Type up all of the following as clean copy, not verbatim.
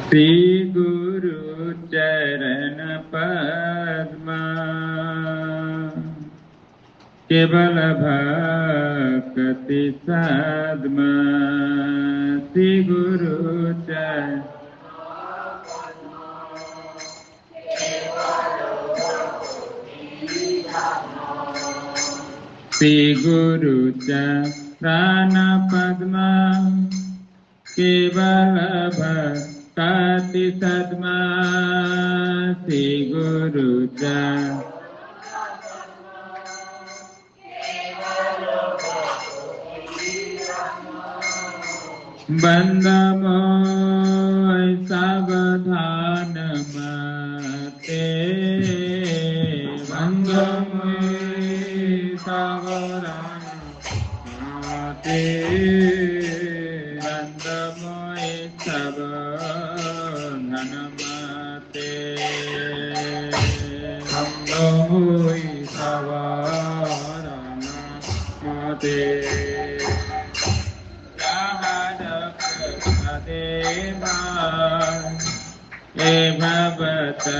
श्री गुरु चरण पद्मा केवल भक्ति साधमा। श्री गुरु चरण श्री गुरु चरण पद्मा केवल भक्ति साधमा। श्री गुरु चरण बंदमोय सावधान मते बंदमोय सावधान मते बंदमोय सावधान मते बंदमोय सावधान मते देवा ए भवतरिया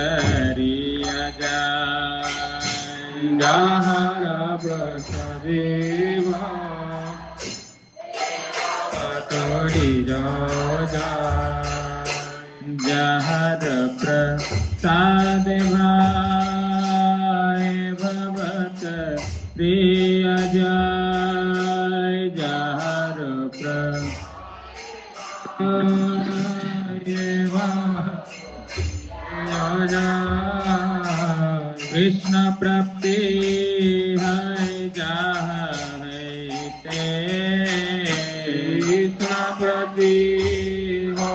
जाय जहर प्रसदेवा तोड़ी जाय जहर प्रसाद भाई भवतरिया जाय जहर कृष्ण प्राप्ति है जाते कृष्ण प्राप्ति हो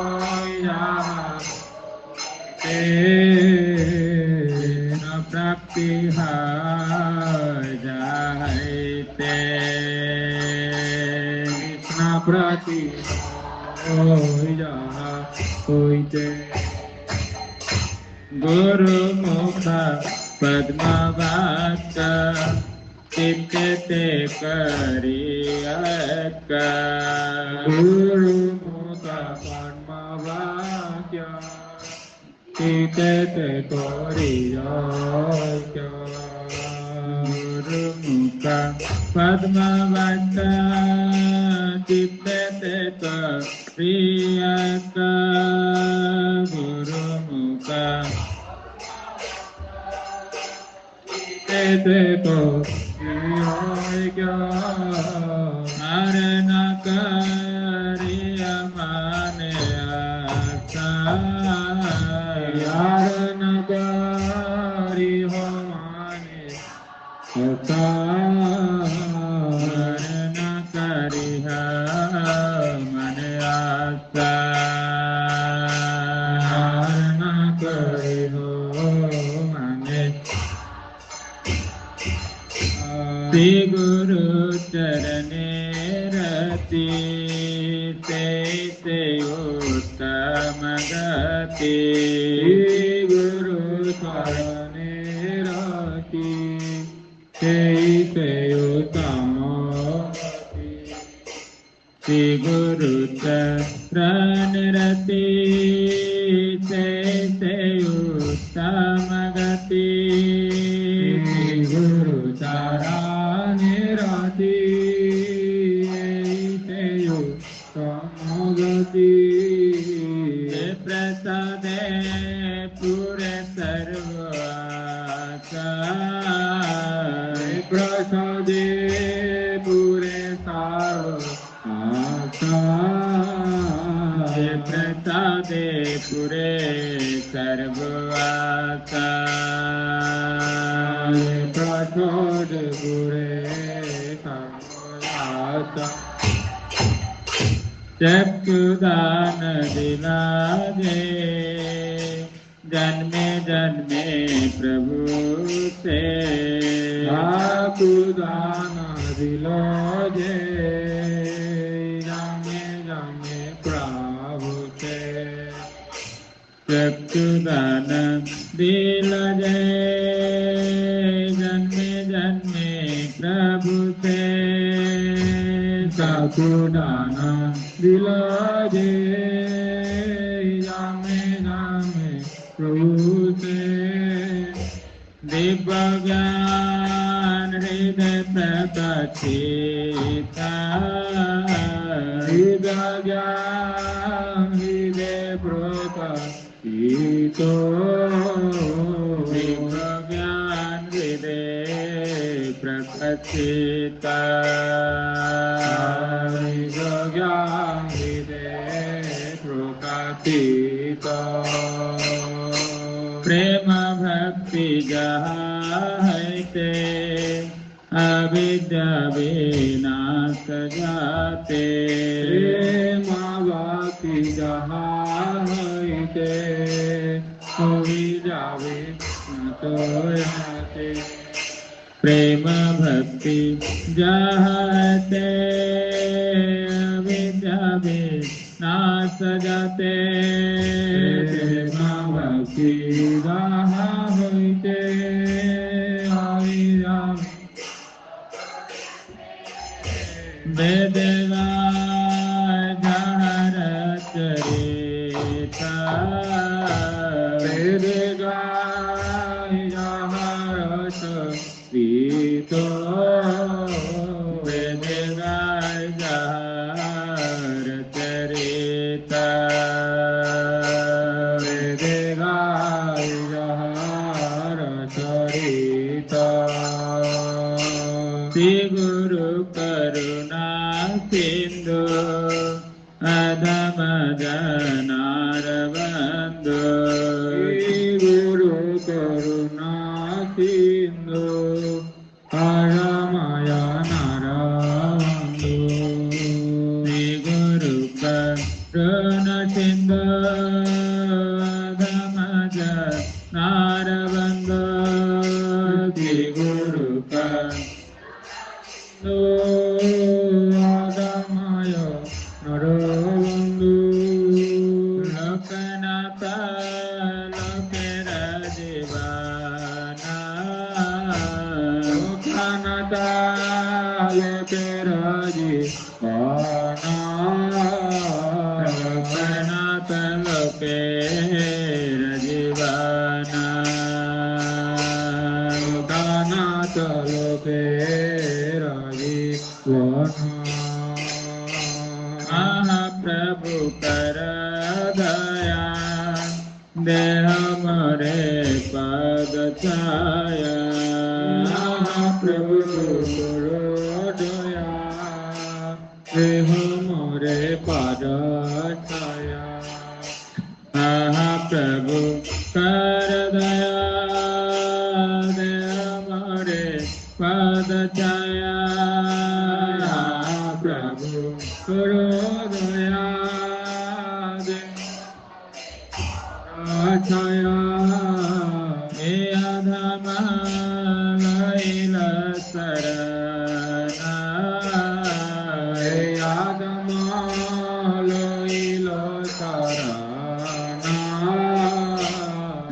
जाते कृष्ण प्राप्ति है जाते कृष्ण प्राप्ति होइते गुरु मुख पद्मवाक्य चित्ते करियक गुरु मुख पद्मवाक्य चित्ते करियक गुरु मुख पद्मवाक्य चित्ते करियक गुरु मुख देखो मरण करिया माने आशा मरण करी हो माने आशा मरण करिया माने आशा मरण करी हो माने श्री गुरु चरणे रति ते उत्तम गति गुरु चरणे रति ते उत्तम गति श्री गुरु चरणे रति ते उत्तम गति गुरु चरणे रति गति प्रसादे पूरे सर्वासा प्रसादे पूरे सर्वासा प्रसादे पूरे सर्वासा प्रसाद पूरे सर्वासा चक्षुदान दिलाजे जन्मे जन्मे प्रभु से चक्षुदान दिलाजे जन्मे जन्मे प्रभु से चक्षुदान दिलाजे जन्मे जन्मे प्रभु से चक्षुदान दिलाजे जन्मे प्रभु से दिव्य ज्ञान हृदय प्रकाशित दिव्य ज्ञान हृदय प्रकाशित दिव्य ज्ञान हृदय प्रकाशित दिव्य ज्ञान हृदय प्रकाशित प्रेम भक्ति जहाते अविद्या विनाश जाते प्रेम भक्ति जहाते अविद्या विनाश जाते प्रेम भक्ति जहाते अविद्या विनाश जाते प्रेम भक्ति जहाते अविद्या वेदना जहर चरिता वेदगा जहर चरिता वेदगा जहर चरिता वेदगा जहर चरिता श्री गुरु करुणा सिंधु अधम जनार बंधु गुरु करुणा सिंधु अधमया नार बंधु श्री गुरु करुणा सिंधु अधम जनार बंधु श्री गुरु आदमाय नरबंधु लोकनाथ लोकेर जीवाना लोकनाथ लोकेर जीवाना लोकनाथ लोकेर जीवाना लोकनाथ लोकेर महाप्रभु कर दया देह मोरे पद छाया महाप्रभु करो दया देह मोरे पद छाया महाप्रभु कर दया देह मोरे पद छाया प्रभु करो दया दे छाया हे अधम लैल शरणा हे अधम लैल शरणा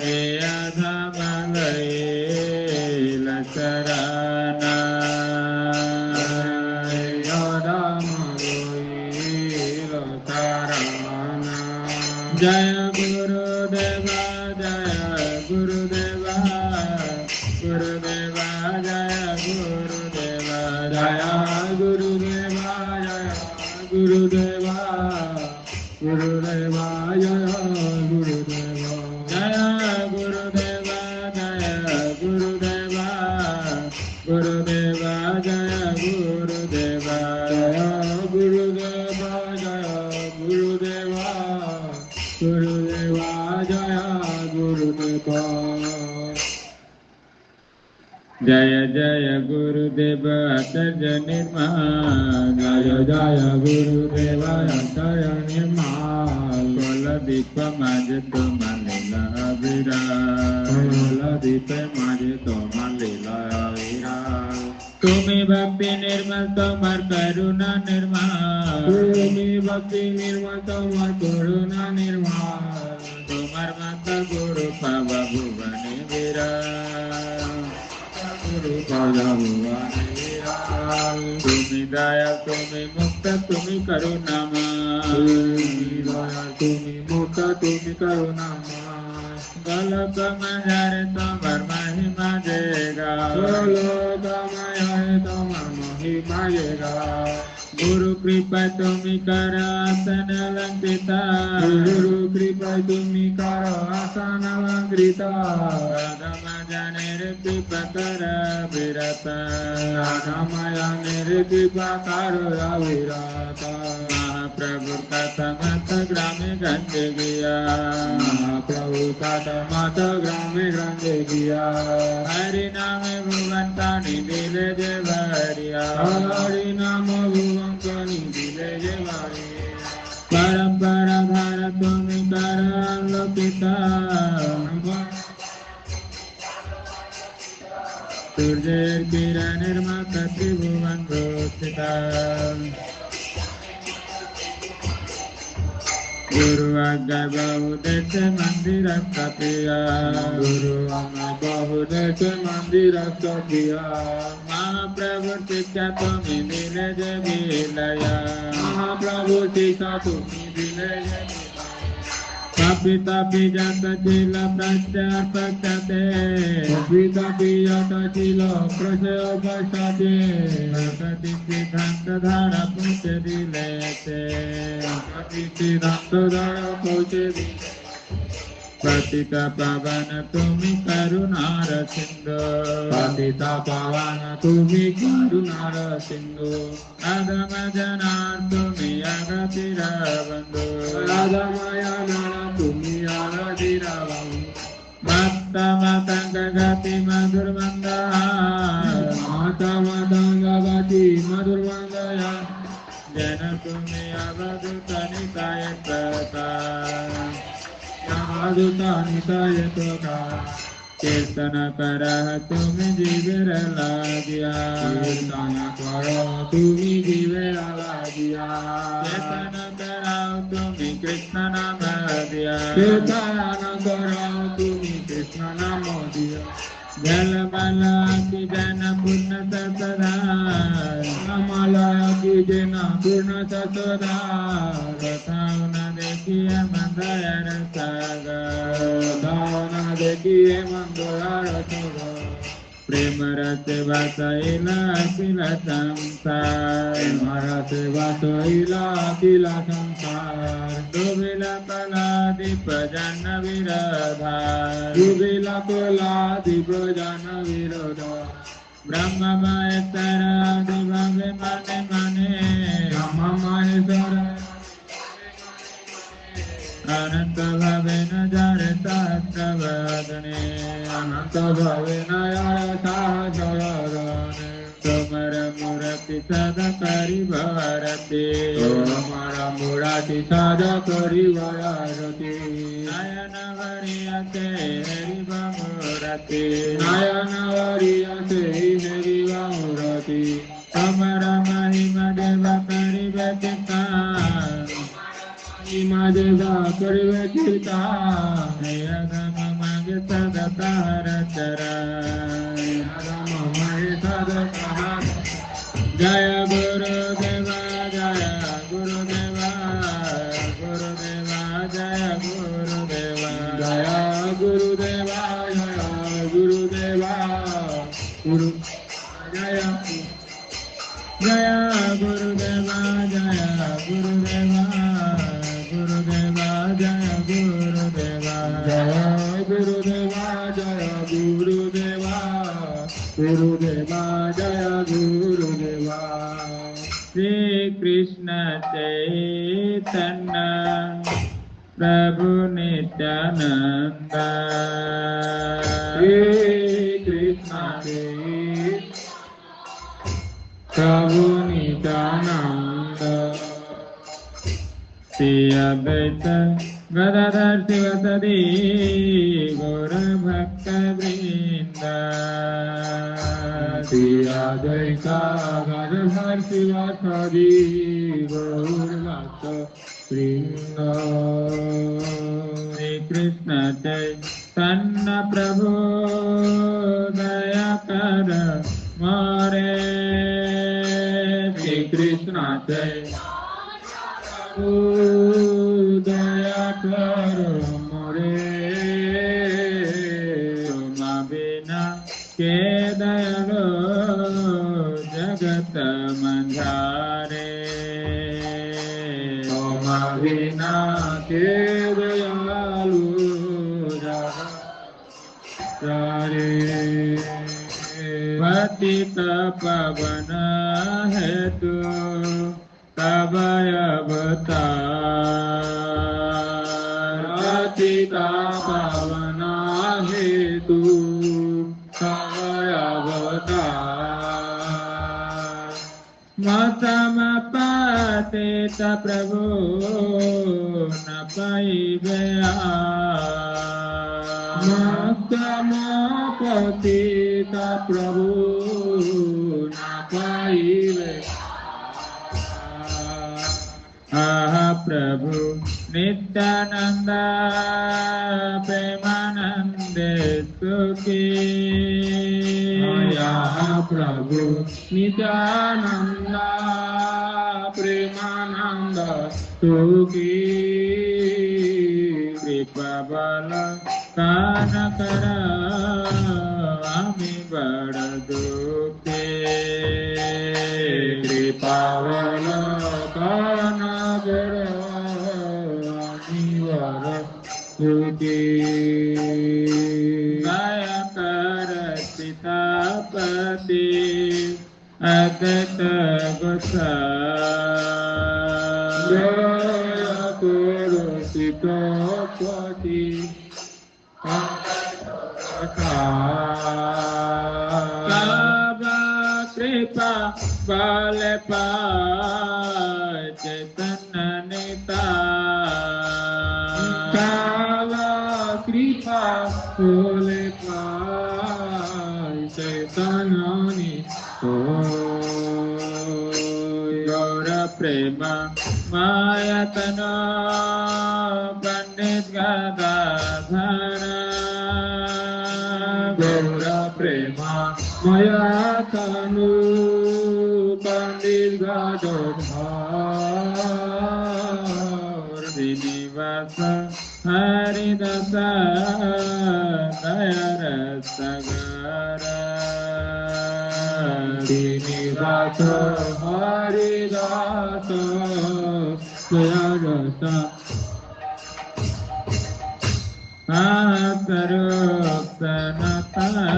हे अधम लैल शरणा जय गुरुदेवा जय गुरुदेवा गुरुदेवा जय गुरुदेवा जय गुरुदेवा जय गुरुदेवा गुरुदेवा जय गुरुदेवा जय गुरुदेवा जय गुरुदेवा गुरुदेवा जय गुरुदेवा जय गुरुदेवा जय गुरुदेवा गुरुदेवा जय गुरुदेवा जय जय गुरुदेव अतज निर्माल जय जय गुरुदेव अतज निर्माल कोल दीप माझे तुम्हा लीला विराल कोल दीप माझे तुम्हा लीला विराल तुम्ही भक्ति निर्मल तुम्हार करुणा निर्मल तुम्ही भक्ति निर्मल तुम्हार करुणा निर्मल तुम्हार माता गुरु पावा भुवने विराल गुरु पावा भुवने विराल तुम्ही दया तुम्ही मुक्त तुम्ही करुणामय तुम्ही दया तुम्ही मुक्त तुम्ही करुणामय गोलोक में जारे तुम्हार महिमा देगा गोलोक में जारे तुम्हार महिमा देगा गुरु कृपा तुम्ही करा आसन अलंकृता गुरु कृपा तुम्ही करा आसन अलंकृता राधा रे कृपा करा विरता राधा रे कृपा करा विरता महाप्रभु का समस्त ग्रामे गंजे गया महाप्रभु का समस्त ग्रामे गंजे गया हरि नाम भुवन तानी दिले देवरिया हरि नाम भुवन तानी दिले देवरिया परंपरा भारत में करा लोकिता सूर्य किरण निर्माता त्रिभुवन रोचिता गुरु आज्ञा बहुदेश मंदिर कपिया गुरु आज्ञा बहुदेश मंदिर कपिया महाप्रभु शिक्षा तुम्हें दिले जे विलया महाप्रभु शिक्षा तुम्हें दिले जे पापी तापी जात चिल प्रचार पक्षते पापी तापी जात चिल प्रचार पक्षते प्रति सिद्धांत धारा पहुँचे दिले से प्रति सिद्धांत धारा पहुँचे दिले पतिता पावन तुम्ही करुणार सिंधु पतिता पावन तुम्ही करुणार सिंधु अधम जनार तुम्ही अगतिर बंधु अधमया नारा तुम्ही अगतिर बंधु माता मातंग गति मधुर मंदा माता मातंग गति मधुर मंदया जन तुम्ही अवधूत निकाय प्रता निताय तोका कीर्तन करह तुम जीवर लागिया कीर्तन करो तुम जीवर लागिया कीर्तन कराओ तुम कृष्ण नाम दिया कीर्तन कराओ तुम कृष्ण नाम दिया जल माला की जन पूर्ण सतदा माला की जन पूर्ण सतदा बताओ न देखिए मंदर सागर बताओ न देखिए मंदर सागर प्रेम रस वासैला अखिल संसार प्रेम रस वासैला अखिल संसार दुबिला कला दीप जन विरोधा दुबिला कला दीप जन विरोधा ब्रह्म महेश्वर आदि भवे माने माने ब्रह्म महेश्वर अनंत भवे न जारे सहस्र वदने अनंत भवे न जारे सहस्र वदने तोमर मूर्ति सदा करी भारती तोमर मूर्ति सदा करी भारती नयन वरियते हरि मूर्ति नयन वरियते हरि मूर्ति तोमर महिमा देव करी व्यतीता महिमा करिवे चिता अधम मग सदा तार चरण अधम मग सदा तार जय गुरुदेवा जय गुरुदेवा गुरुदेवा जय गुरुदेवा जय गुरुदेवा जय गुरुदेवा गुरु जय जय गुरुदेवा जय गुरुदेवा गुरुदेवा जय गुरुदेवा जय गुरुदेवा जय गुरुदेवा गुरुदेवा जय गुरुदेवा श्री कृष्ण चैतन्य प्रभु नित्यानंद श्री कृष्ण प्रभु नित्यानंद श्री अद्वैत गदाधर शिवसदी गौर भक्त वृंद श्री अद्वैत गदाधर शिवसदी गौर भक्त वृंद श्री कृष्ण चैतन्य प्रभु दया कर मोरे श्री कृष्ण चैतन्य दया कर मोरे दयालु जगतारे पतित पावन हेतु तब अवतार पतित पावन हेतु तब अवतार मतम पतित प्रभु न पाइबे मतम पतित प्रभु न पाइबे प्रभु नित्यानंद प्रेमानंद सुखी प्रभु नित्यानंद प्रेमानंद सुखी कृपा बल कान कर आमी बड़ दुखे कृपा बल कान कर आमी बड़ दुखे दया कर सीतापति अगत गोसाई दया कर सीतापति कृपा बल पाय चैतन्य नेता कृपा बल पाय चैतन्य गौर प्रेम मायतन पंडित गदाधर गौर प्रेम मायतनु पंडित गदाधर विनिवास हरिदास दया रसगर श्रीनिवास हरिदास दया रस सनातन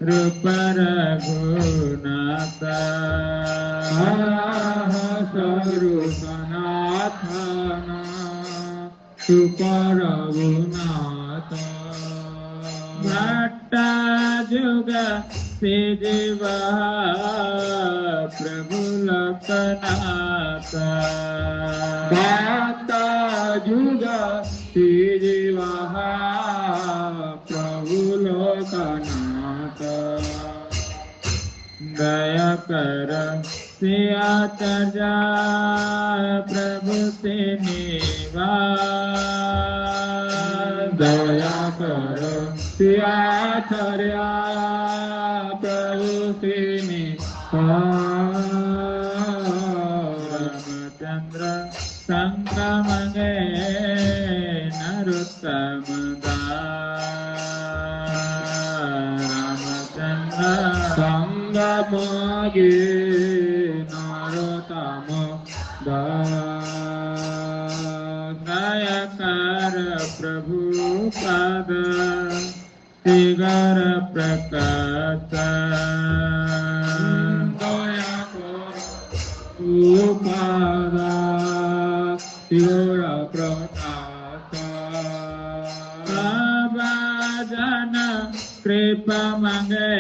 रूप रघुनाथ स्वरूप सनातन रूप रघुनाथ भट्टा जुग से जीवा प्रभु लोकनाथ भट्टा जुग से जीवा प्रभु लोकनाथ दया कर से आचार्य प्रभु से निवास दया कर से आचार्य प्रभु से रामचंद्र संग मंगे नरोत्तम रामचंद्र संग मागे नरोत्तम दया कर प्रभु पद शिगर प्रकाश दया कर पद शिगर प्रकाश जन कृपा मंगे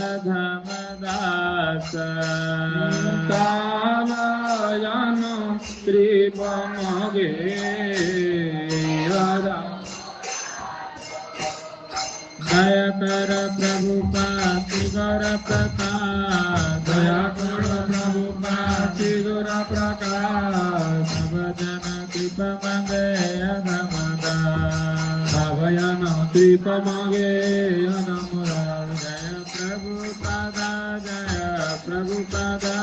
अधम दास जन कृपा मंगे दया कर प्रभु पाति गौर प्रकाश दया कर प्रभु पाति गौर प्रकाश सब जन कृपा मंगे अधम दास भयन कृपा मंगे अधम जय प्रभु पादा जय प्रभु पादा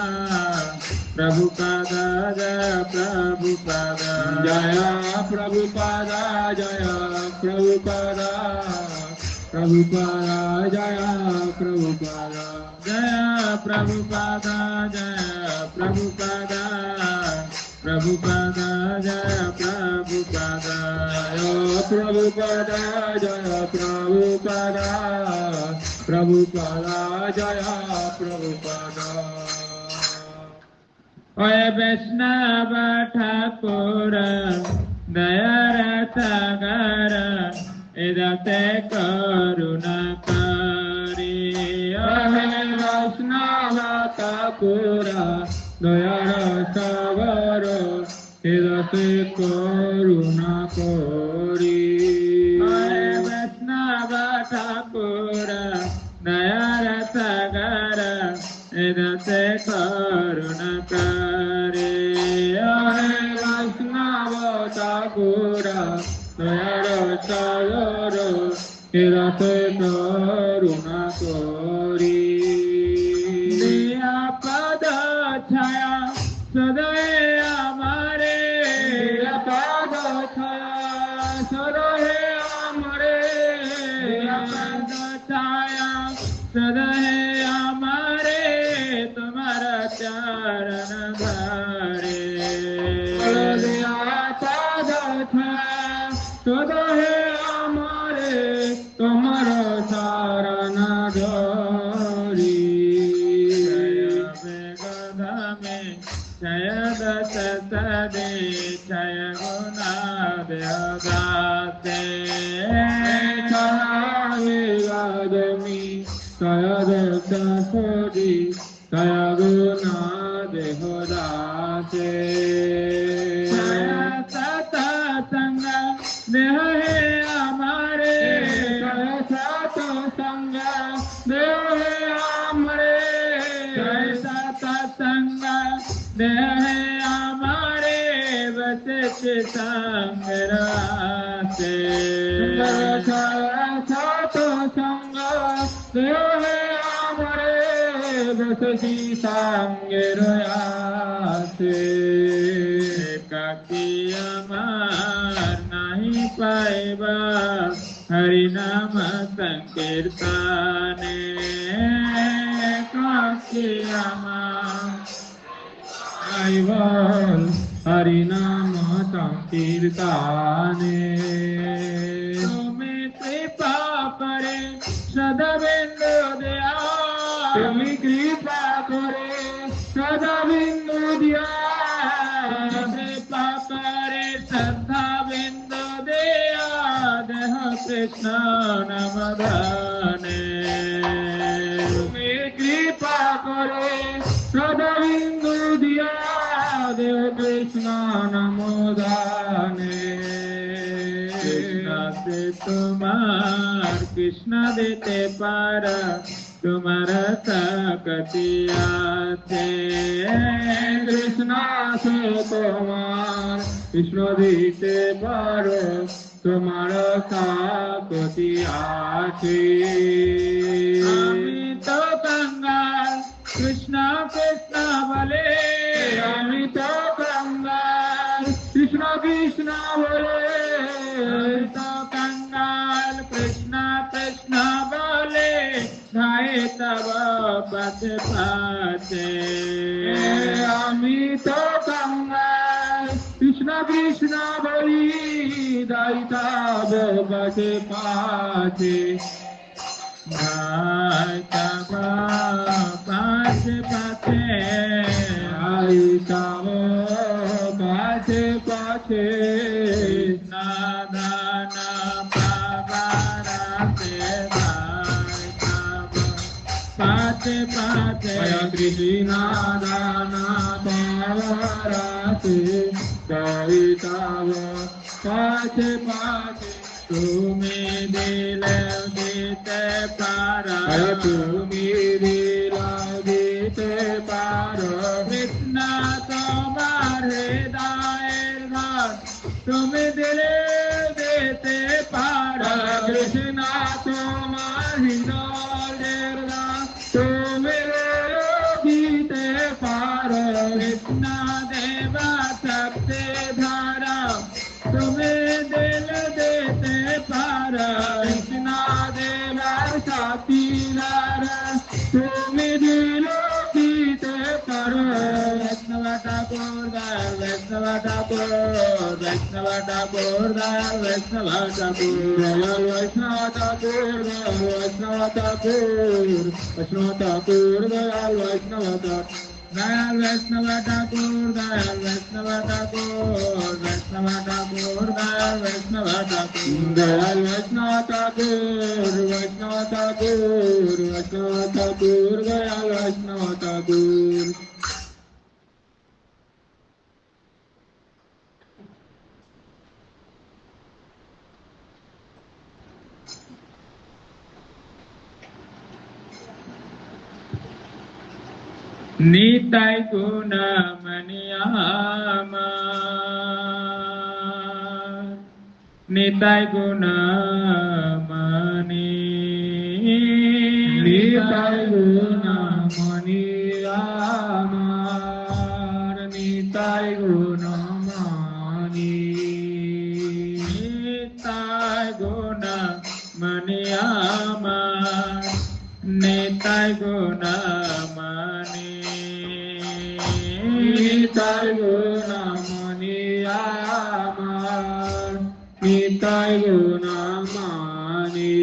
प्रभु पादा जय प्रभु पादा जय प्रभु पादा जय प्रभु पादा प्रभुपादा जय प्रभुपादा जय प्रभुपादा जय Prabhupada Prabhupada Jaya Prabhupada Prabhupada Jaya Prabhupada Prabhupada Jaya Prabhupada Oye Vaishnava Thakura Dayara Sagara Edate Karuna Kari Oye Vaishnava Thakura Dayara Sagara Edate Karuna Kari Oye Vaishnava Thakura Dayara Sagara Edate Karuna Kari Oye Vaishnava Thakura Dayara Sagara Edate Karuna Kari Diya Pada Chaya Sadaye Amare Diya Pada Chaya Sadaye Amare Diya Pada Chaya Sadaye Amare Tumhara charan dhare Diya Pada Chaya Sadaye Amare Tumhara charan dhare Jaya Dasatade Jaya Gunade Adate Jaya Vigadami Jaya Dasatadi Jaya Gunade Hodate Jaya Sata Sangha Deha He Amare Jaya Sata Sangha Deha He Amare Jaya Sata Sangha Dehe amare vasche sangrate Sato sangha Dehe amare vasche sangrate Kaki amar nahi paiba Harinama sankirtane Kaki amar Aival Harinama Sankirtane Tumi kripa kare Sadabindu diya Tumi kripa kare Sadabindu diya Kripa kare Sadabindu diya Deha Krishna Namadhane Tumi kripa kare Sadabindu diya Dev Krishna Namodane Krishna se tumar Krishna dete para Tumhara sakati aate Krishna se tumar Krishna dete para Tumhara sakati aate Amito Kangal Krishna Krishna Bale Amito Kangal Krishna Krishna Bale Amito Kangal Krishna Krishna Bale Dhaye Tava Pate Pate Amito Kangal Krishna Krishna Bale Dhaye Tava Pate Pate Bhai Tava Pate Pate Bhai Tava Pate Pate Nadana Pavarate Bhai Tava Pate Pate Bhai Krishna Dana Pavarate Bhai Tava Pate Pate Tumi dile dite para Tumi dile dite para Krishna tomar hridayar ghat Tumi dile dite para Krishna tomar hridayar ghat Tumi dite para Krishna deva sabse dhara Tumi dile dite para Krishna deva sati dhara Tumi dile dite para Vaishnava Thakur Vaishnava Thakur, Vaishnava Thakur, Dayal Vaishnava Thakur, Dayal Vaishnava Thakur, Dayal Vaishnava Thakur, Vaishnava Thakur, Dayal Vaishnava Thakur. Dayal Vaishnava Thakur, Dayal Vaishnava Thakur, Vaishnava Thakur, Dayal Vaishnava Thakur, Dayal Vaishnava Thakur, Vaishnava Thakur, Vaishnava Thakur, Dayal Vaishnava Thakur. Nitai guna maniyama, Nitai guna mani, Nitai guna maniyama, Nitai guna mani, Nitai guna maniyama, Nitai guna mani. Nitai guna maniyamar, Nitai guna mani.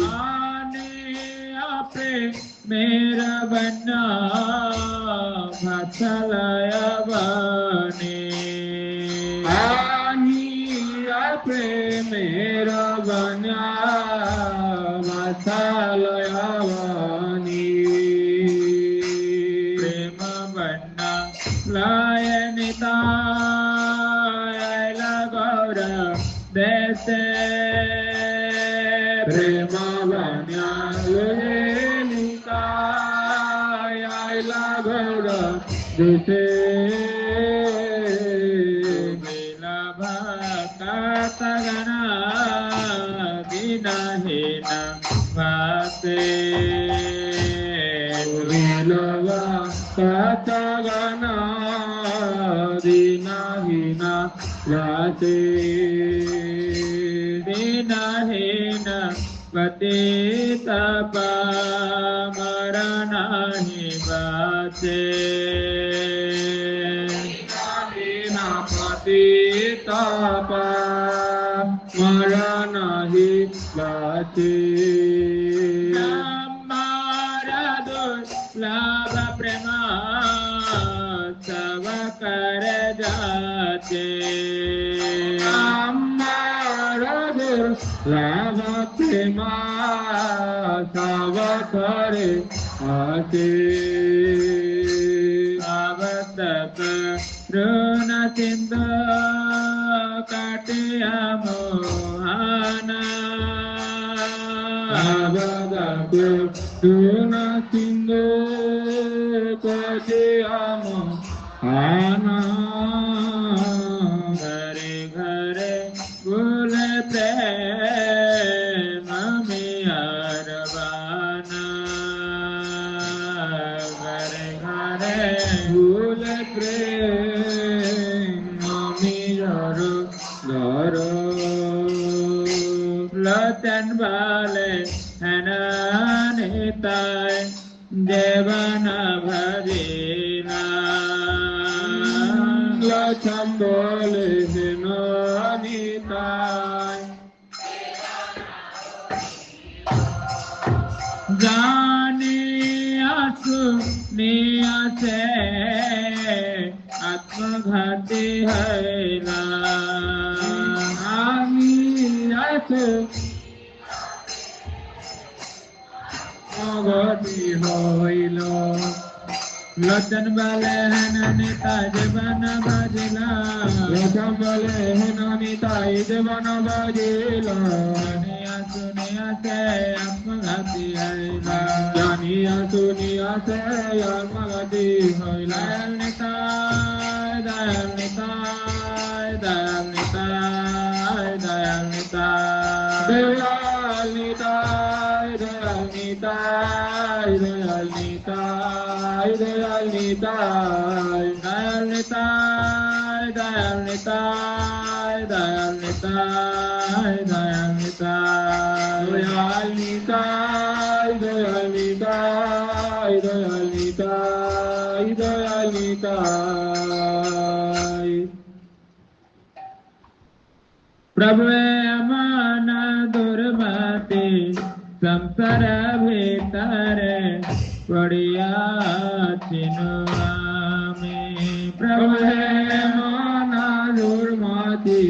Ani ape mera banna bhatsalaya bani. Ani ape mera banna bhatsalaya bani. Layanita Ayla Gaura Dese Prema Vanya Layanita Ayla Gaura Dese Vela Bhakta Tagana Dina Hina Vase Vela Katagana Dina Hina Rate Dina Hina Patita Pamarana Hivate Dina Hina Patita Pamarana Hivate Lava prema sava kar jaate Amara dur lava prema sava kar jaate Avatak runa sindhu katya mohana Avatak runa sindhu katya mohana Ghare ghare gule prema miyarvana Ghare ghare gule prema miyarvana Lotan vale hananitai devana bhajila Lotan vale hananitai Jani asu niyase atmaghati haila Ami asu Agati hoilo Lotan bale hananita devana bhajila Lotan bale hananita devana bhajila Janiya suniyase atmagati haila Janiya suniyase atmagati haila Dayal nitai Dayal nitai Dayal nitai Dayal nitai Dayal nitai Dayal nitai Dayal nitai Dayal nitai Dayal nitai Dayal nitai Dayal nitai Dayal nitai Dayal nitai Dayal nitai Dayal nitai प्रभुवे मन दुर्मति संसार भीतर पड़िया चिनुआमी प्रभुवे मन दुर्मति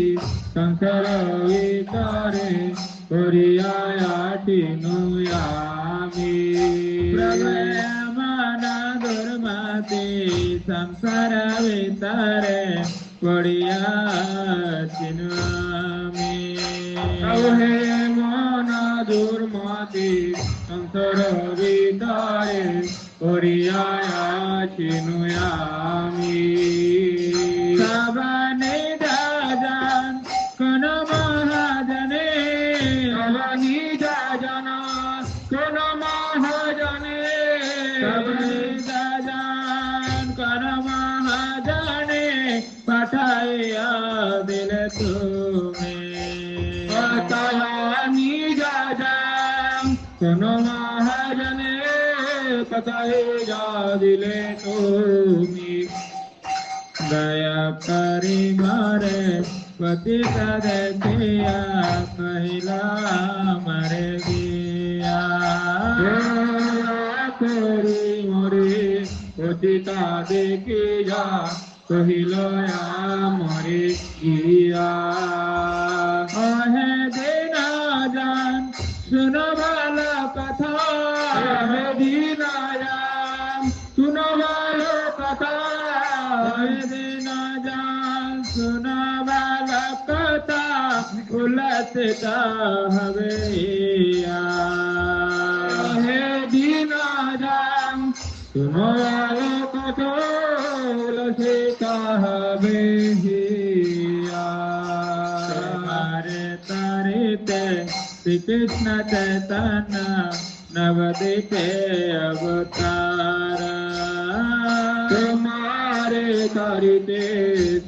संसार भीतर पड़िया चिनुआमी प्रभुवे मन दुर्मति संसार भीतर पड़िया चिनुआमी प्रभुवे मन दुर्मति संसार भीतर पड़िया चिनुआमी सबने जान कन महाजने सबनी जान कन महाजने सबनी जान कन महाजने पठाया दिल तुम्हें पठाया निजा जान कन महाजने पठाया दिल तुम्हें दया करी मारे पति देखिया महिला मरे गया दया करी मोरे पतिता देखिया कहिलया मरे गया है देना जान सुनो वाला कथा है दीना जान सुनो वाला कथा देना जान सुना वाला कथा उलटता हवेया है दीना जान सुनो वाला कथा उलटता हवेया तारे तारे ते श्री कृष्ण चैतन्य नवदीपे अवतार तुम्हारे तारिते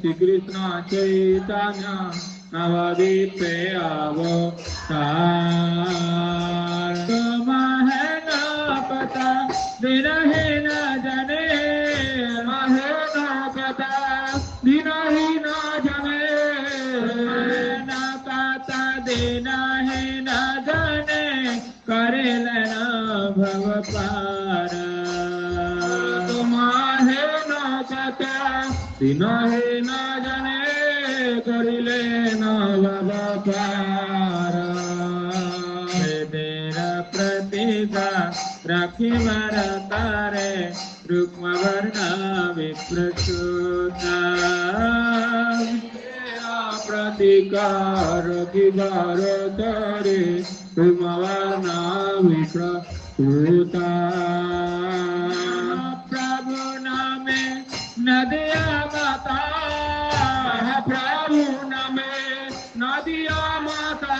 श्री कृष्ण चैतन्य नवदीपे अवतार तुम्हें न पता दिन ही न जाने महे न पता दिन ही न जाने न पता दिन ही न जाने करे लेना भव पार तुम्हारे न पता दिन ही न जाने करिले न भव पार तेरा प्रतिभा राखी मार तारे रुक्म वर्ण विप्रसूता प्रतिकार की बार तारे तुमवाना विप्रसूता प्रभु नामे नदिया माता प्रभु नामे नदिया माता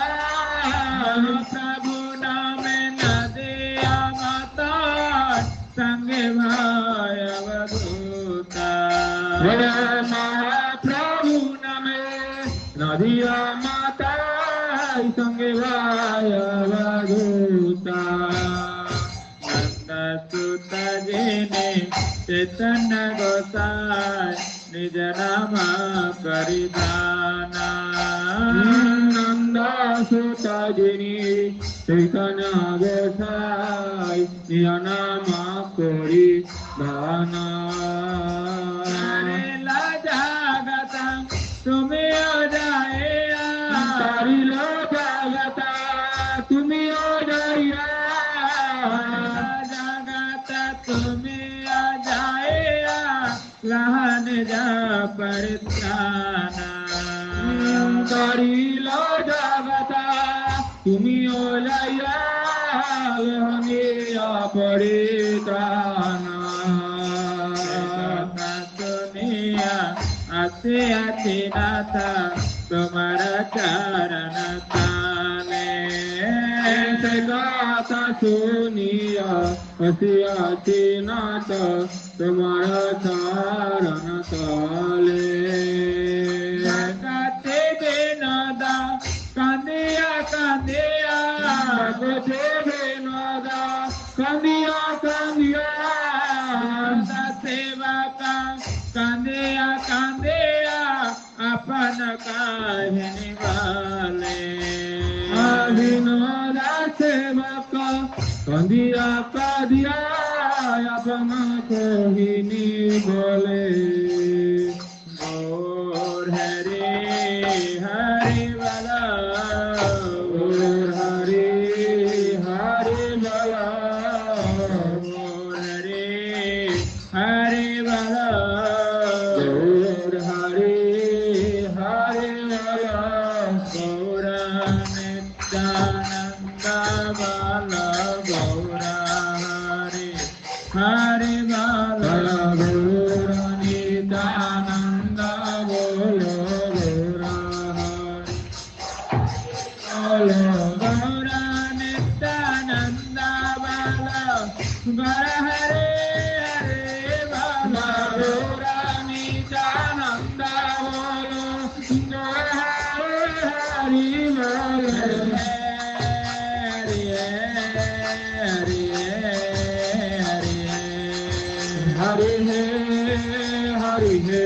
प्रभु नामे नदिया माता संगे भाई अवधूता प्रभु नामे नदिया माता संगे भाई अवधूता नंद सुत जिने चैतन्य गोसाई निज नाम परिधाना नंद सुत जिने चैतन्य गोसाई निज नाम परिधाना तुम्हें आ जाए तारी लो जागता तुम्हें आ जाइया जागता तुम्हें आ जाएगा लहन जा परित्राना तारी लो जागता तुम्हें आ जाइया लहन जा परित्राना आते आते नाथा तुम्हारा चरण ताले से गाथा सुनिया आते आते नाथा तुम्हारा चरण ताले गाते बेनादा कांदिया कांदिया गाते बेनादा कांदिया कांदिया सेवा का कांदिया कांदिया अपन कहने वाले विनोदा सेवक कंदिया का दिया अपना को ही नहीं बोले और हरे हरे वाला और हरे हरे वाला और हरे हरे वाला और हरे हरे वाला गौरा नित्यानंद वाला गौरा हरे हरे वाला गौरा नित्यानंद बोलो गौरा हरे गौरा नित्यानंद वाला गौरा हरे हरे वाला गौरा नित्यानंद बोलो गौरा हरे बोलो हरि हे हरि हे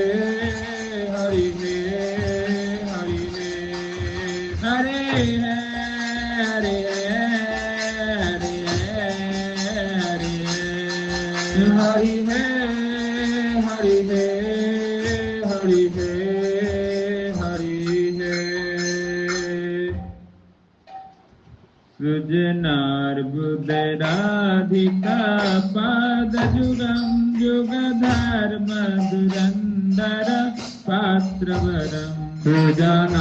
हरि हे हरि हे हरि हे हरि हे हरि हे हरि हे हरि हे हरि हे हरि हे सृजनार्बुदराधिका पाद जुगम युगधर्म दुरंदर पात्रवरम सृजनार्बुदराधिका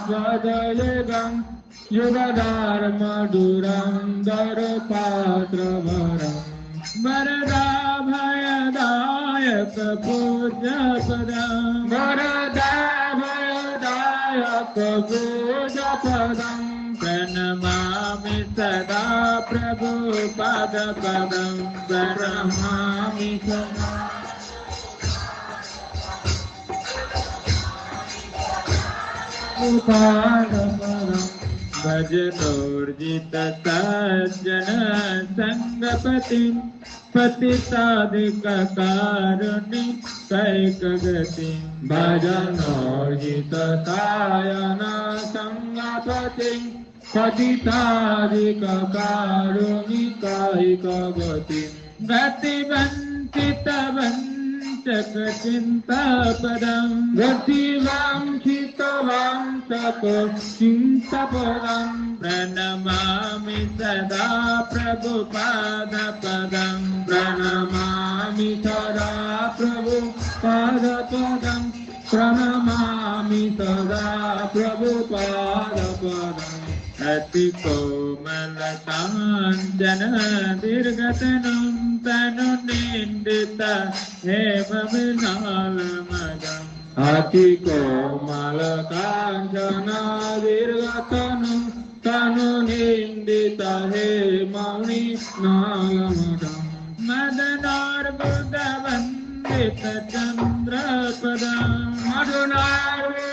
पद युगम युगधर्म दुरंदर पात्रवरम वरदा भयदायक पूज्य पदम वरदा भयदायक पूज्य पदम प्रणमामि सदा प्रभु पाद पदम प्रणमामि सदा पाद पदम भजतोर्जित सज्जन संगपति पतितादिक कारुणि कैकगति भजनोर्जित सायन संगपति पतितादिक कारुणि कैकगति गतिवंचित वंचक चिंतापदं गतिवंचित वंचक चिंतापदं प्रणमामि सदा प्रभुपाद पदं प्रणमामि सदा प्रभुपाद पदं प्रणमामि सदा प्रभुपाद पदं अति कोमलकाञ्चन दीर्घतनं तनु निंदित हेम विनालमदम् अति कोमलकाञ्चन दीर्घतनं तनु निंदित हेम विनालमदम् मदनार्बुदवन्दित चन्द्रपदं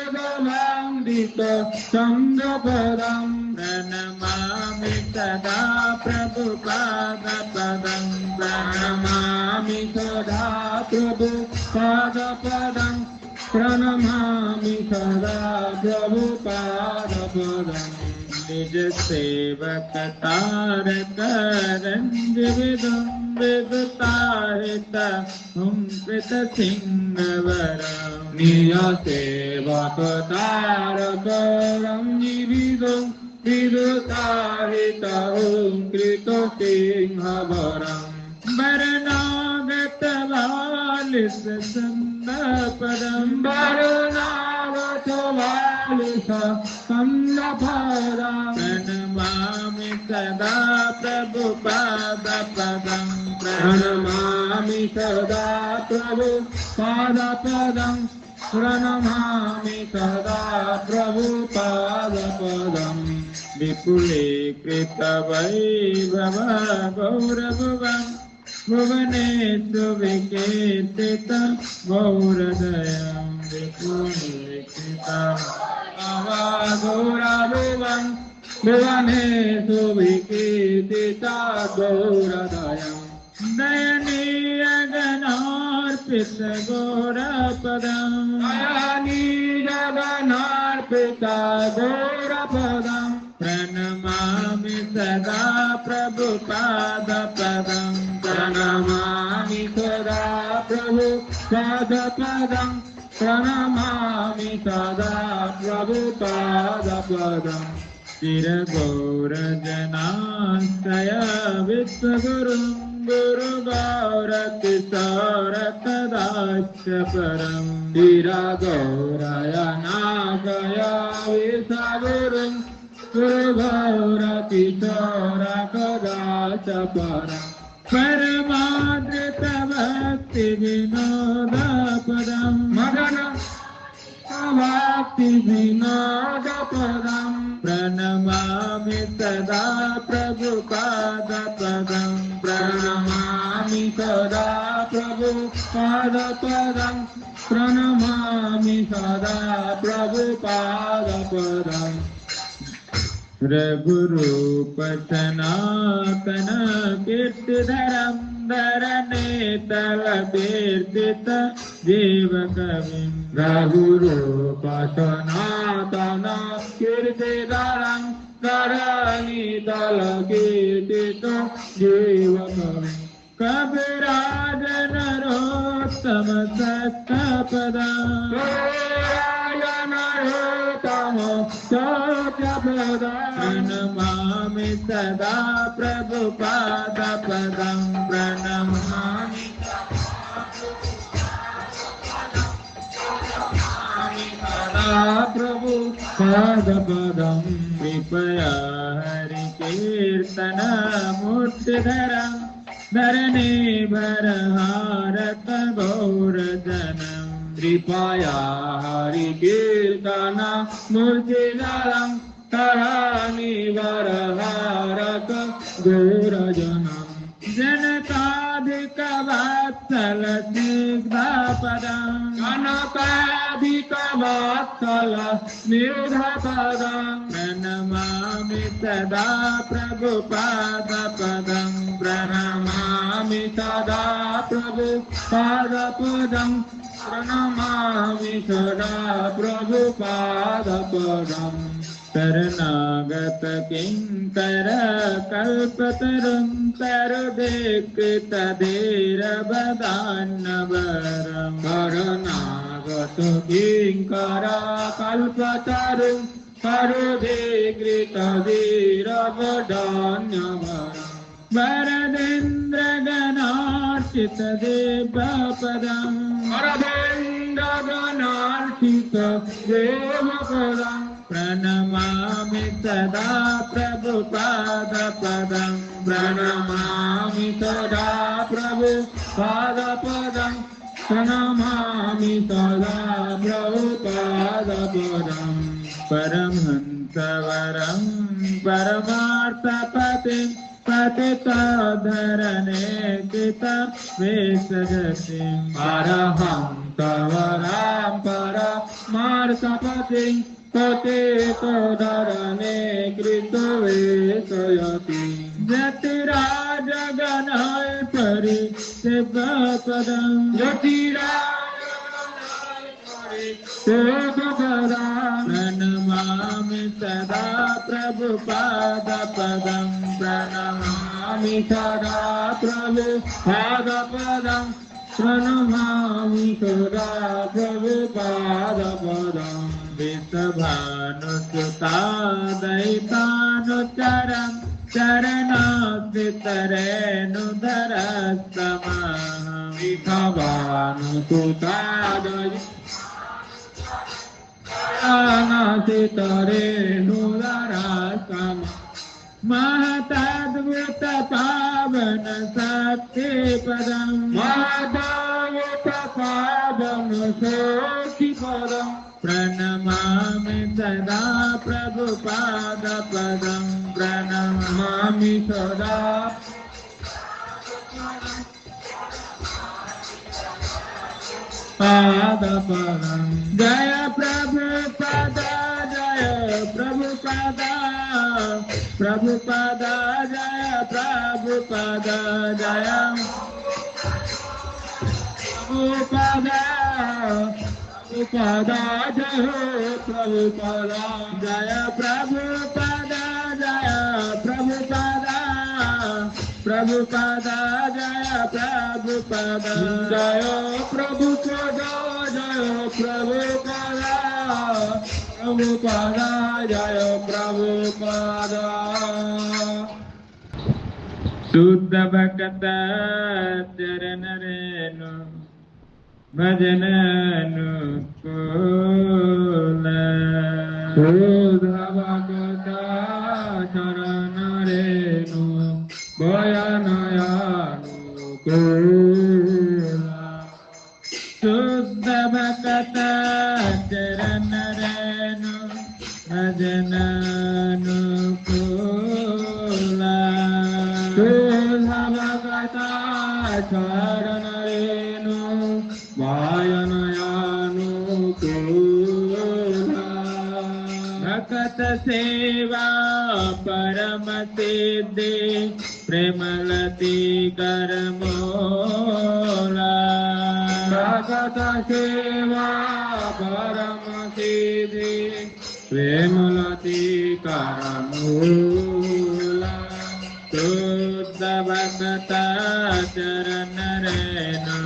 मदनार्बुदवन्दित चन्द्रपदं प्रणमामि सदा प्रभुपाद पदं प्रणमामि सदा प्रभुपाद पदं प्रणमामि सदा प्रभुपाद पदं निज सेवक तारक रंज विदुताहित हुम कृत सिंहवरम निज सेवक तारक रंज विदुताहित हुम कृत सिंहवरम वरनागत वालिस संदपदं वरनागत वालिस संदपदं प्रणमामि सदा प्रभुपाद पदं प्रणमामि सदा प्रभुपाद पदं प्रणमामि सदा प्रभुपाद पदं विपुलीकृत वैभव गौरभुवं भुवनेषु विकीर्तित गौरदयं विपुलीकृतं गौरभुवं भुवनेषु विकीर्तित गौरदयं दयनीय गणार्प जगन्नार्पित गौरपदम् नयनी जगन्नार्पित गौरपदम् प्रणमामि सदा प्रभुपादपदम् प्रणमामि सदा प्रभुपादपदम् प्रणमामि सदा प्रभुपादपदम् चिरगौरजनाश्रय विश्वगुरुं गुरुगौरकिशोरतदाश्च परम् चिरगौरयनागय विश्वगुरुं गुरुगौरकिशोरकदाश्च परम् परमादृतभक्तिविनोदपदम् मदन भक्तिविनोदपदम् प्रणमामि सदा प्रभुपादपदम् प्रणमामि सदा प्रभुपादपदम् प्रणमामि सदा प्रभुपादपदम् रघुरूप सनातन कीर्तिधरम् धरणेतल कीर्तित जीव कविम् रघुरूप सनातन कीर्तिधरम् धरणेतल कीर्तित जीव कविम् कविराज नरोत्तम सत्पदम् प्रणमामि सदा प्रभुपादपदम् प्रणमामि सदा प्रभुपादपदम् कृपया हरिकीर्तन मूर्तिधरम् धरणे भरहारत गौरजनम् कृपया हरिकीर्तन मूर्तिधरम् धरणी भरहारत गौरजनम् जनकाधिक वत्सल स्निग्धपदम् जनकाधिक वत्सल स्निग्धपदम् प्रणमामि सदा प्रभुपादपदम् प्रणमामि सदा प्रभुपादपदम् प्रणमामि सदा प्रभुपादपदम् शरणागत किंकर कल्पतरुं तरुदेकृत धीर बदान्नवरम् शरणागत किंकर कल्पतरुं तरुदेकृत धीर बदान्नवरम् वरदेन्द्र गणार्चित देवपदम् वरदेन्द्र गणार्चित देवपदम् प्रणमामि सदा प्रभुपादपदम् प्रणमामि सदा प्रभुपादपदम् प्रणमामि सदा प्रभुपादपदम् परमहंसवरम् परमार्थपतिम् पतितोद्धरणे कृतवेषगतिम् परहंसवरम् परमार्थपतिम् पतितोद्धरणे कृतवेषयति जतिराजगणाय परिसेवपदम् प्रणमामि सदा प्रभुपादपदम् प्रणमामि सदा प्रभुपादपदम् प्रणमामि सदा प्रभुपादपदम् विषभानुसुता दैतानुचरम् चरणाश्रितरेणुधरस्तमः विषभानुसुता दैतानुचरेणुधरस्तमः महतद्भुत पावन सत्यपदम् महतद्भुत पावन सत्यपदम् प्रणमामि सदा प्रभुपादपदम् प्रणमामि सदा पादपदम् जय प्रभुपद जय प्रभुपद प्रभुपद जय प्रभुपद जय प्रभुपादा प्रभुपादा जय हो प्रभुपादा जय प्रभुपादा जय प्रभुपादा प्रभुपादा जय प्रभुपादा जय प्रभुपादा जय प्रभुपादा प्रभुपादा जय प्रभुपादा शुद्ध भक्त चरण रेणु भजन अनुकूल शुद्ध भक्त चरण रेणु भजन अनुकूल शुद्ध भक्त चरण रेणु भजन अनुकूल शुद्ध भक्त चरण रेणु भजन अनुकूल भक्त सेवा परम सिद्धि प्रेमलती करमोला भक्त सेवा परम सिद्धि प्रेमलती करमोला शुद्ध भक्त चरण रेणु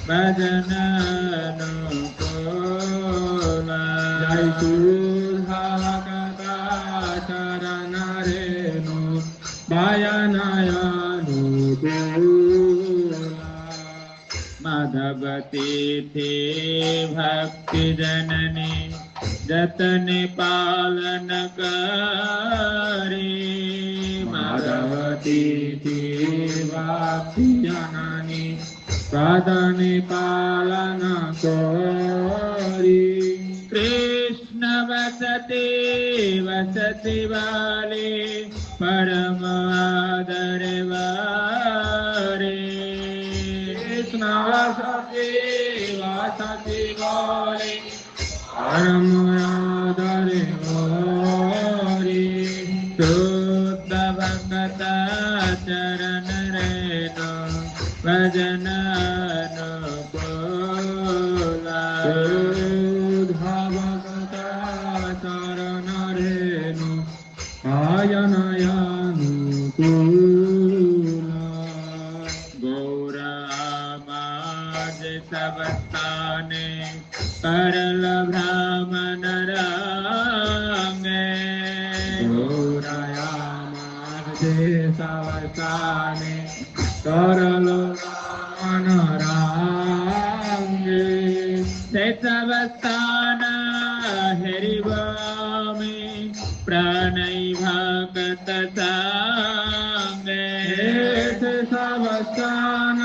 भजन अनुकूल जय शुद्ध भक्त चरण रेणु भजन अनुकूल माधवती थी भक्ति जननी जतन पालन करे माधवती थी भक्ति जननी जतन पालन करे कृष्ण वसते वसति वाले परम आदर वारे कृष्ण वसते वसति वाले परम आदर वारे शुद्ध भक्त चरण रेणु भजन अनुकूल शुद्ध भक्त चरण रेणु भजन अनुकूल गौरामाज सब स्थाने करल ब्राह्मण रंगे गौरामाज सब स्थाने करल ब्राह्मण रंगे से सब स्थान हरिवामी प्रणय भक्त संगे से सब स्थान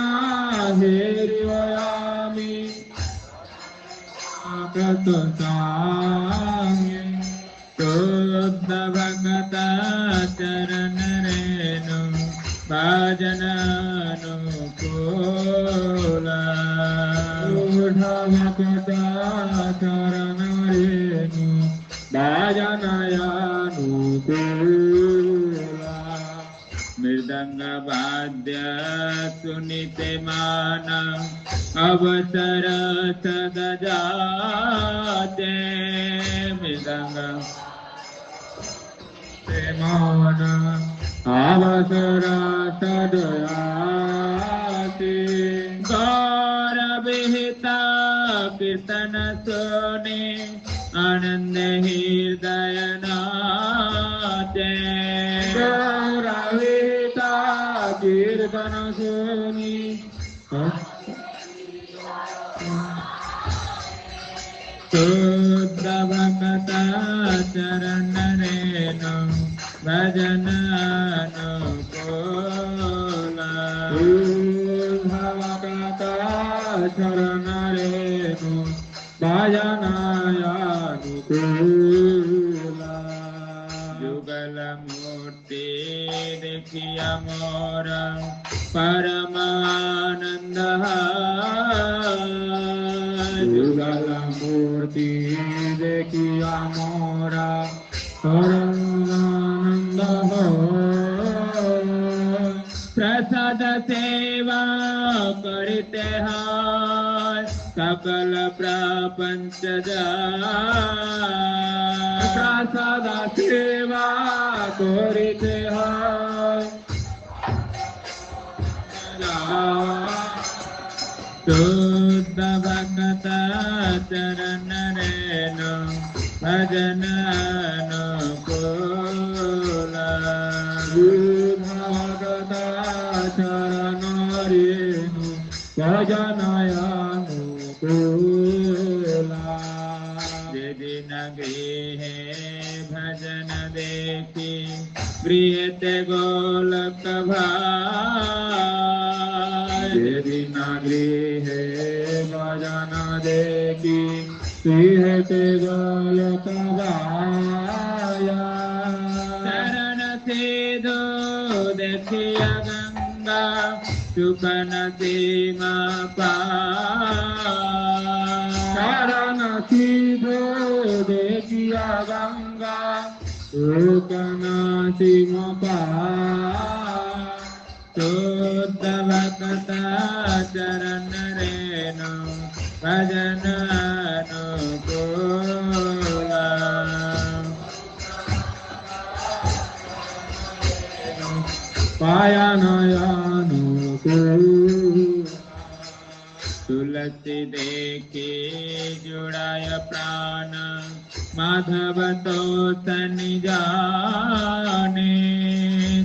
हरिवामी भक्त संगे शुद्ध भक्त चरण रेणु भजन अनुकूल शुद्ध भक्त चरण रेणु भजन अनुकूल मृदंग वाद्य सुनिते मान अवसर सद जाते मृदंग मान अवसर सद जाते गौर विहिता कीर्तन सुने आनंद हृदय नाते गौर विहिता कीर्तन सुनी शुद्ध भक्त चरण रेणु भजन अनुकूल शुद्ध भक्त चरण रेणु भजन अनुकूल युगल मूर्ति देखिया मोर परमानंद युगल मूर्ति देखिया मोरा परमानंद प्रसाद सेवा करते हैं सकल प्रपंच प्रसाद सेवा करिते शुद्ध भक्त चरण रेणु भजन अनुकूल भगत चरण रेणु भजन अनुकूल दिन गृहे भजन देखी गृहते गोलक भाई दिन गृहे भजन देखी गृहते गोलक भाया शरण सीधो देखिया गंगा सुखन सीमा शरण सीधो देखिया गंगा सुखन सीमा शुद्ध भक्त चरण रेणु भजन अनुकूल पाया अनुकूल तुलसी देखे जुड़ाय प्राण माधव तो तनि जाने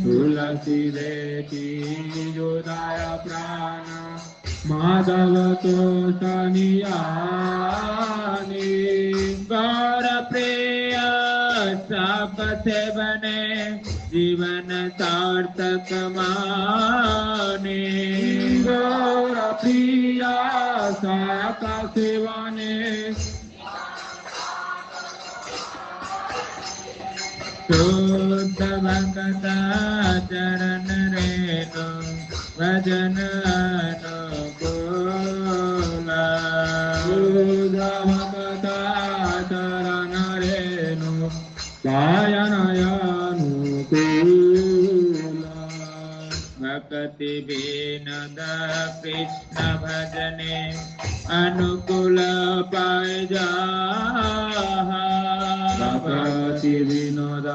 तुलसी देखी जुड़ाय प्राण माधव तो तनि जाने गौर प्रिय साप से बने जीवन सार्थक माने गौर प्रिया साका सेवाने शुद्ध भक्त चरण रेणु भजन अनुकूल शुद्ध भक्त चरण रेणु भजन भक्ति विनोद कृष्ण भजने अनुकूल पाय भक्ति विनोद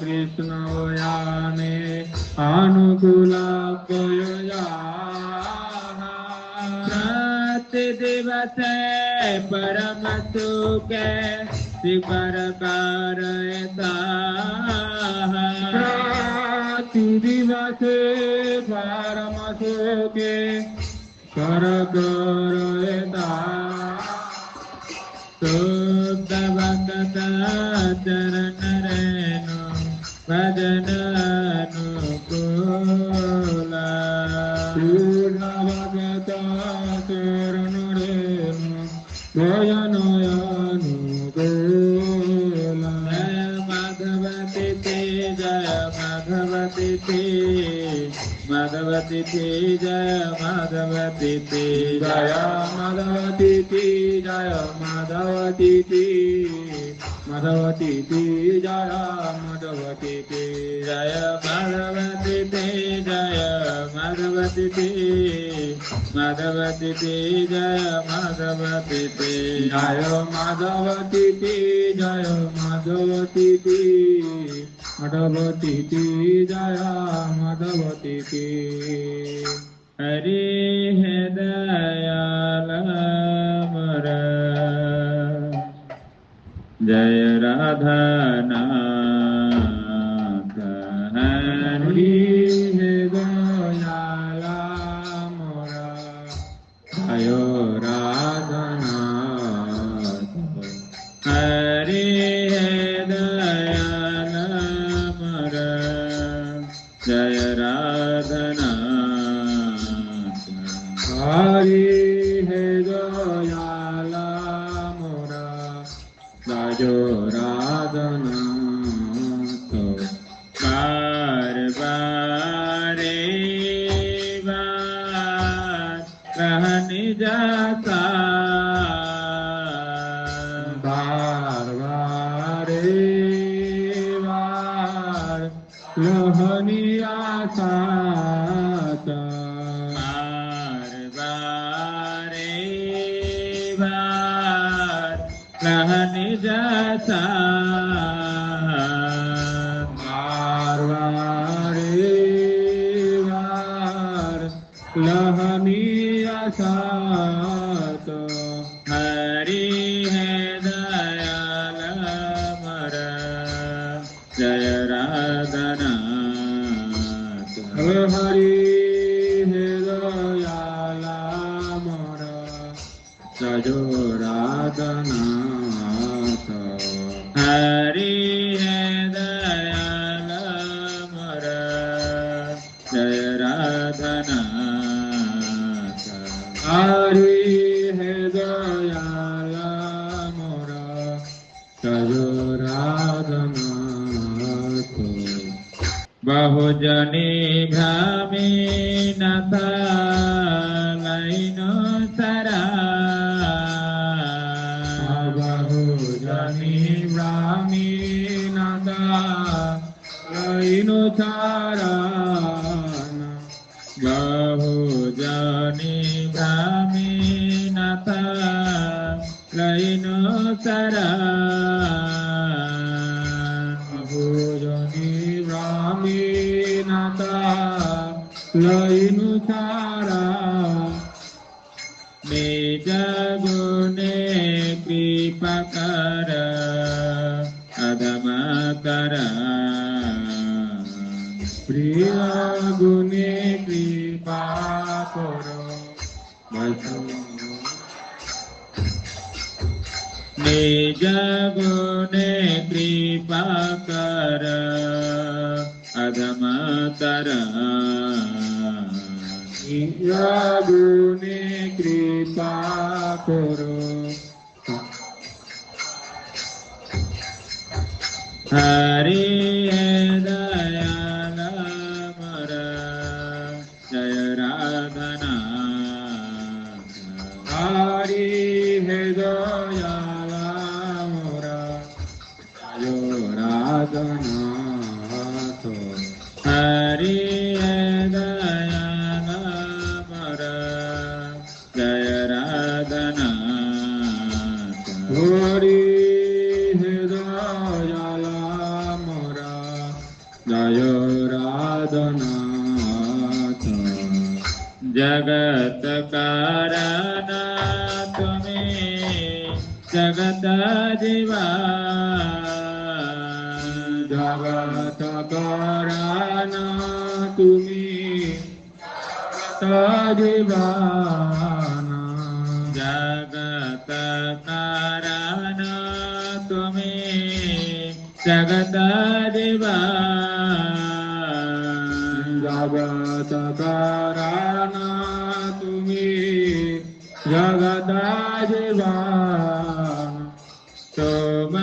कृष्ण याने अनुकूल प्रति दिवस परम सुख शिखर कारता दिवस परम सुखे कर शुद्ध भक्त चरण रेणु भजन अनुकूल शुद्ध भक्त चरण रेणु भजन अनुकूल माधवती जय माधवती माधवती जय माधवती जय माधवती जय माधवती माधवती जय माधवती जय माधवती जय माधवती माधवती जय माधवती जय माधवती जय माधवती माधवती जय माधवती हरि है दयाल मोर जय राधा नाथ हरि है दयाल मोर जय राधा नाथ हरि है दयाल मोर जय राधा नाथ हरि है दयाल मोरा जय राधा नाथ बार बारे बार कहने जाता बार बारे बार लहनी आशा बार बारे निज बारवारे वार लहनिया सात हरि है दयाल मर जय राधनाथ हरि है दयाल मर जयो राधनाथ हरि है दयाल मर जय राधनाथ हरि है दयाल मोर जयो राधनाथ बहुजनी भ्रामी नाथ लैन सरा बहुजनी भ्रामी नाथ लैन सरा बहुजनी भ्रामी नाथ लैन सरा बहुजनी भ्रामी नाथ लैन सरा निज गुणे कृपा कर अधम कर प्रिय गुणे कृपा करो निज गुणे कृपा कर अधम कर निज गुणे कृपा करो हरि दयाल मर जय राधनाथ हरि है दयाल मोर जयो राधनाथ हरि है दयाल मर जय राधनाथ हरि है दयाल मोर जयो राधनाथ जगत कारण तुम्हें जगत जीवा जगत कारण तुम्हें जगत जीवाना जगत कारण तुम्हें जगत जीवाना जगत कारण तुम्हें जगत जीवान तुम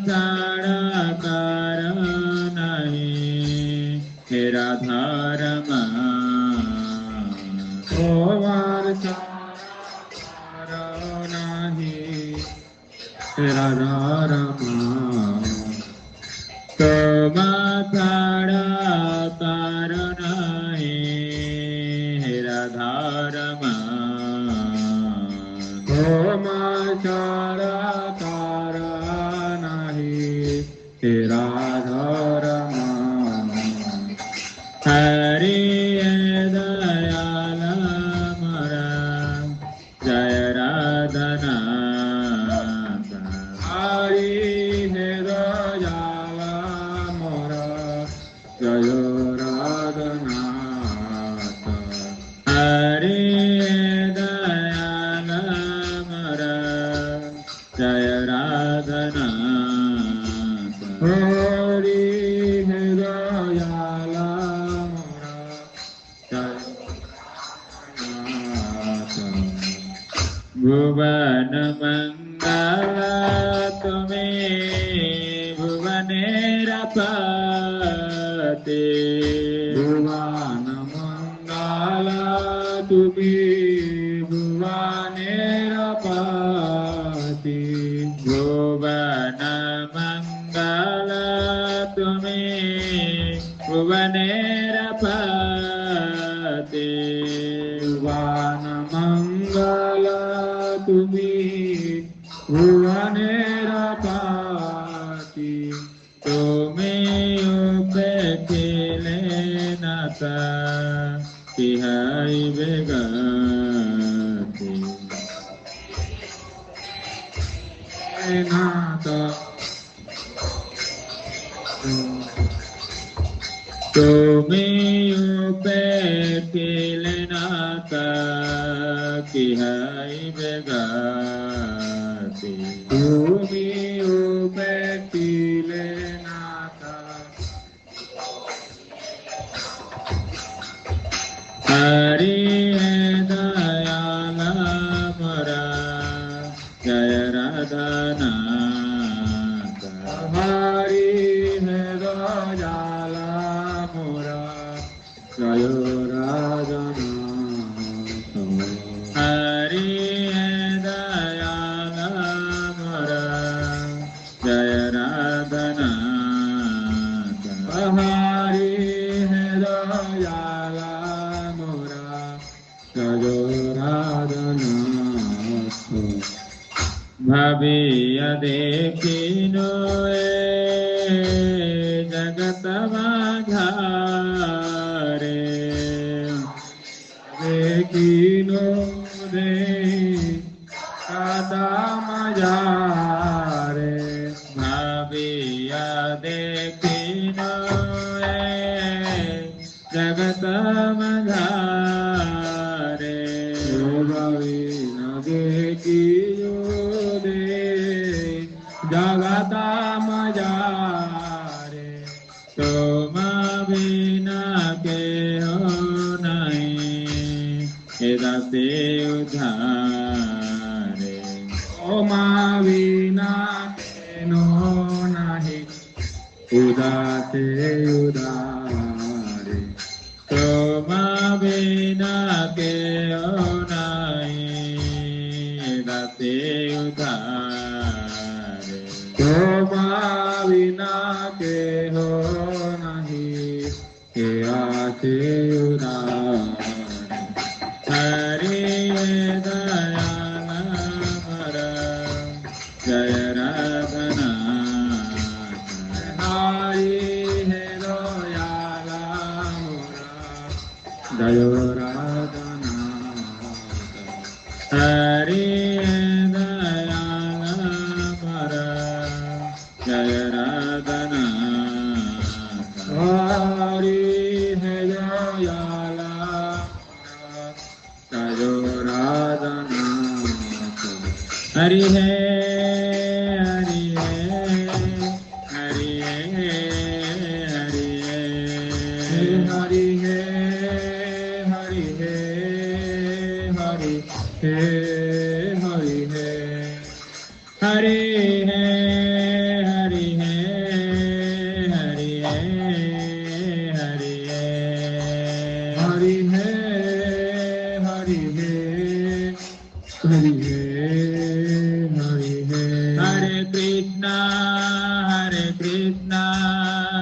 छाड़ा कर नहीं तेरा धर्म तुमार छाड़ा नहीं तेरा धर्म तुम छाड़ा कर नहीं तेरा धर्म छाड़ा तारा नहीं तेरा धर्म हरि दयाल मर जय राधनाथ हरि दयाल मर जय राधनाथ हरि जय राधनाथ हरि है दयाल मोर जय राधनाथ भुवन मंगल तुम्हें भुवनेर पते भुवन मंगल तुम्हें भुवनेर पते भुवन मंगल तुम्हें भुवनेर पते भुवन मंगल तुम्हें भुवनेर Tumi upekilenaka kihai begati. Tumi upekilenaka Hari dayala mara jaya radhana Hari dayala mara jaya radhana Hari dayala mara jaya radhana Hari dayala Bhaviya dekino jagat madhare dekino de kada majare Bhaviya dekino jagat madhare Bhavina dekino Jagata majare Toma bina ke ho nahi Edase udhare Toma bina ke no nahi Udase udhare Toma bina ke ho nahi Edase udhare Toma bina ke ho nahi ke aase udhare Hari dayala mara jaya radhana Hari dayala mara jaya radhana Hari Jaya Radhana Hari Jayala Jaya Radhana Hari Hari Hari Hari Hari Hari Hari Hari Hari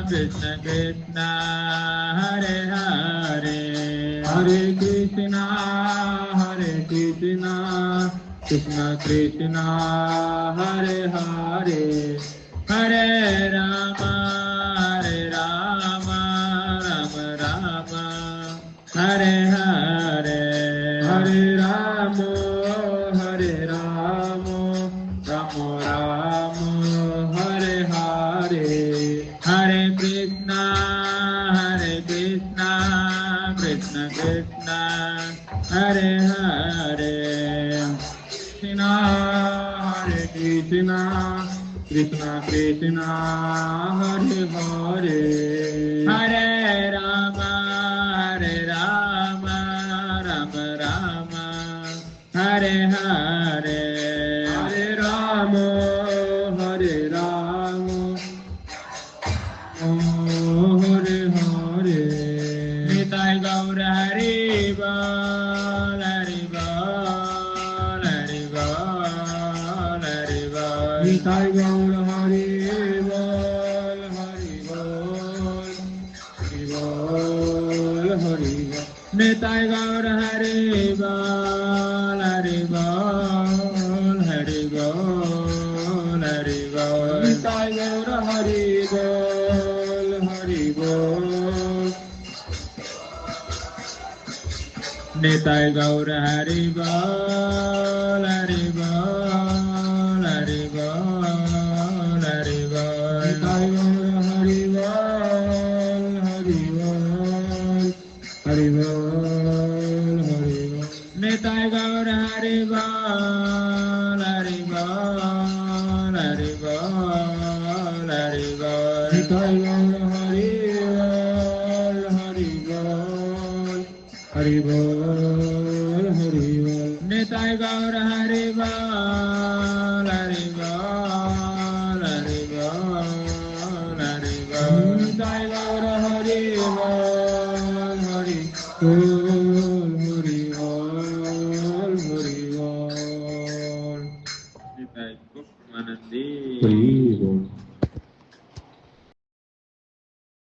Krishna Krishna Hare Hare Hare Krishna Krishna Krishna Hare Hare Hare Rama Rama Rama Hare Hare Hare Rama Rama Rama Hare Hare Hare Krishna Krishna Krishna Hare Hare Krishna Krishna Krishna Krishna Hare Hare Hare Rama Rama Rama Hare Hare Hare Rama Hare Hare Nitai Gaur Hari Bal Hari Bal Hari Bal Hari Bal Nitai Gaur Hari Bal Hari Bal Hari Bal Hari Bal Nitai Gaur Hari Bal Hari Bal Hari Bal Hari Bal Nitai Gaur Hari Bal Hari Bol Nitai Gaur Hari Bol Hari Bol Hari Bol Hari Bol Nitai Gaur Hari Bol Hari Bol. Nitai Gaur Hari Bol, Hari Bol, Hari Bol, Hari Bol. Nitai Gaur Hari Bol, Hari Bol, Hari Bol, Hari Bol. Nitai Gaur Hari Bol, Hari Bol, Hari Bol, Hari Bol. Nitai Kuk Manandi. Hari Bol.